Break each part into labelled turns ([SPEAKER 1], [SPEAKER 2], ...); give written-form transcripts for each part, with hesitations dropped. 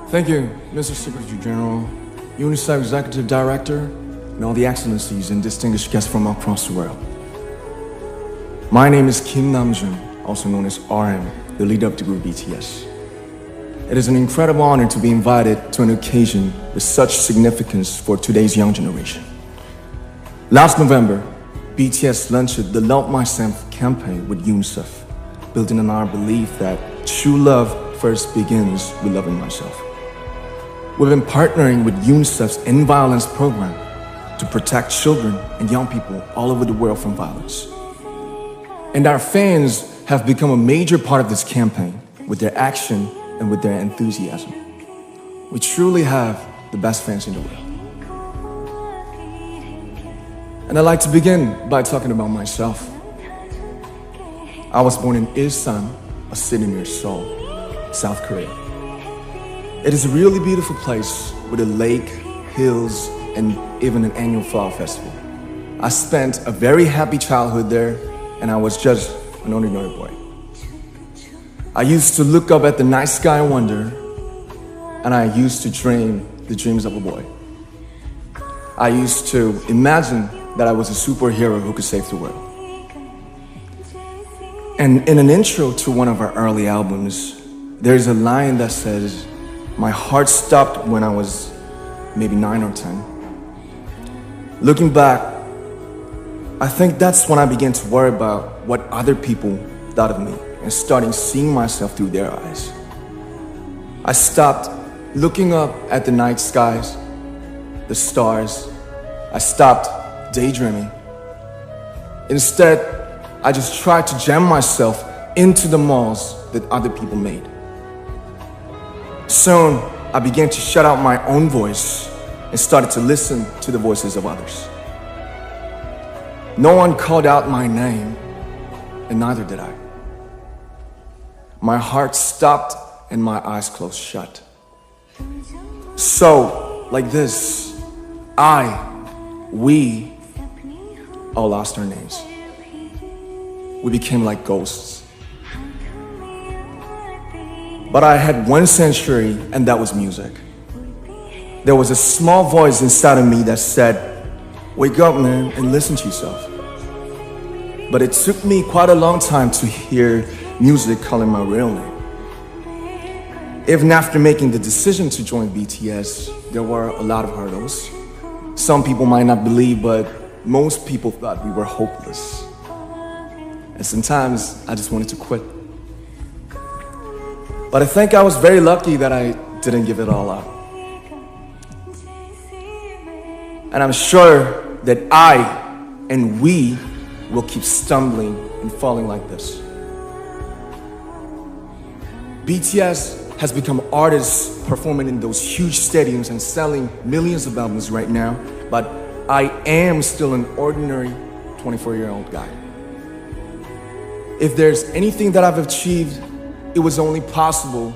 [SPEAKER 1] Thank you, Mr. Secretary General, UNICEF Executive Director, and all the excellencies and distinguished guests from across the world. My name is Kim Namjoon, also known as RM, the leader of the group BTS. It is an incredible honor to be invited to an occasion with such significance for today's young generation. Last November, BTS launched the Love Myself campaign with UNICEF, building on our belief that true love first begins with loving myself. We've been partnering with UNICEF's End Violence program to protect children and young people all over the world from violence. And our fans have become a major part of this campaign with their action and with their enthusiasm. We truly have the best fans in the world. And I'd like to begin by talking about myself. I was born in Ilsan, a city near Seoul, South Korea. It is a really beautiful place with a lake, hills, and even an annual flower festival. I spent a very happy childhood there, and I was just an ordinary boy. I used to look up at the night sky and wonder, and I used to dream the dreams of a boy. I used to imagine that I was a superhero who could save the world. And in an intro to one of our early albums, there's a line that says, "My heart stopped when I was maybe 9 or 10. Looking back, I think that's when I began to worry about what other people thought of me and starting seeing myself through their eyes. I stopped looking up at the night skies, the stars. I stopped daydreaming. Instead, I just tried to jam myself into the malls that other people made. Soon, I began to shut out my own voice and started to listen to the voices of others. No one called out my name, and neither did I. My heart stopped and my eyes closed shut. So, like this, we all lost our names. We became like ghosts. But I had one sanctuary, and that was music. There was a small voice inside of me that said, "Wake up, man, and listen to yourself." But it took me quite a long time to hear music calling my real name. Even after making the decision to join BTS, there were a lot of hurdles. Some people might not believe, but most people thought we were hopeless. And sometimes I just wanted to quit. But I think I was very lucky that I didn't give it all up. And I'm sure that we will keep stumbling and falling like this. BTS has become artists performing in those huge stadiums and selling millions of albums right now, but I am still an ordinary 24-year-old guy. If there's anything that I've achieved, it was only possible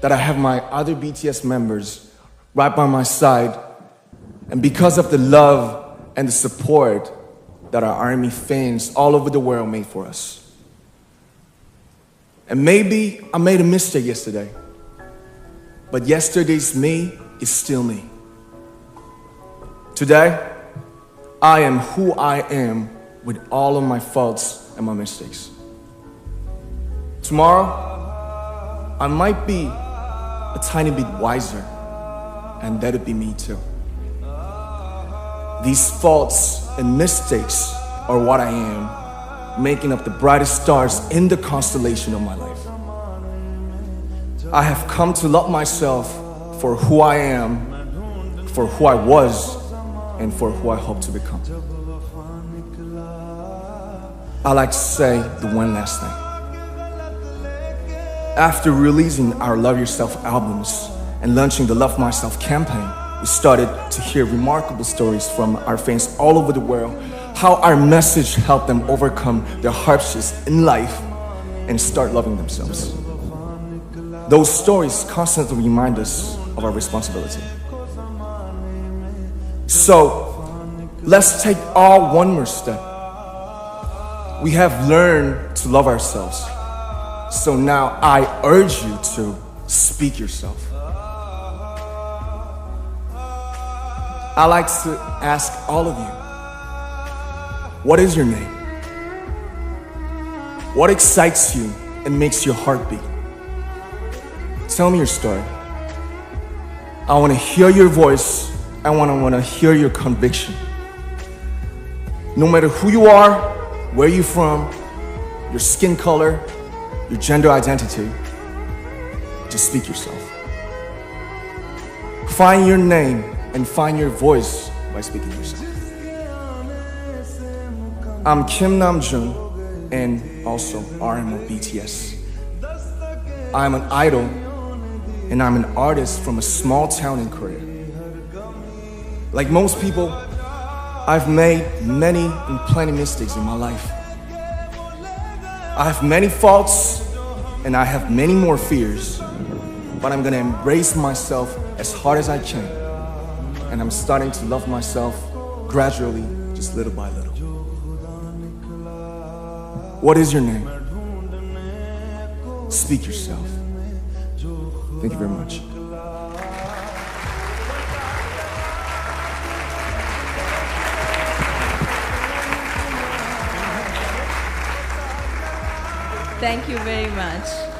[SPEAKER 1] that I have my other BTS members right by my side, and because of the love and the support that our ARMY fans all over the world made for us. And maybe I made a mistake yesterday, but yesterday's me is still me. Today, I am who I am with all of my faults and my mistakes. Tomorrow, I might be a tiny bit wiser, and that'd be me too. These faults and mistakes are what I am, making up the brightest stars in the constellation of my life. I have come to love myself for who I am, for who I was, and for who I hope to become. I'd like to say the one last thing. After releasing our Love Yourself albums and launching the Love Myself campaign, we started to hear remarkable stories from our fans all over the world, how our message helped them overcome their hardships in life and start loving themselves. Those stories constantly remind us of our responsibility. So, let's take all one more step. We have learned to love ourselves. So now I urge you to speak yourself. I like to ask all of you, what is your name? What excites you and makes your heart beat? Tell me your story. I want to hear your voice. I want to hear your conviction. No matter who you are, where you're from, your skin color, your gender identity, just speak yourself. Find your name and find your voice by speaking yourself. I'm Kim Namjoon and also RM of BTS. I'm an idol and I'm an artist from a small town in Korea. Like most people, I've made many and plenty mistakes in my life. I have many faults and I have many more fears, but I'm gonna embrace myself as hard as I can. And I'm starting to love myself gradually, just little by little. What is your name? Speak yourself. Thank you very much.
[SPEAKER 2] Thank you very much.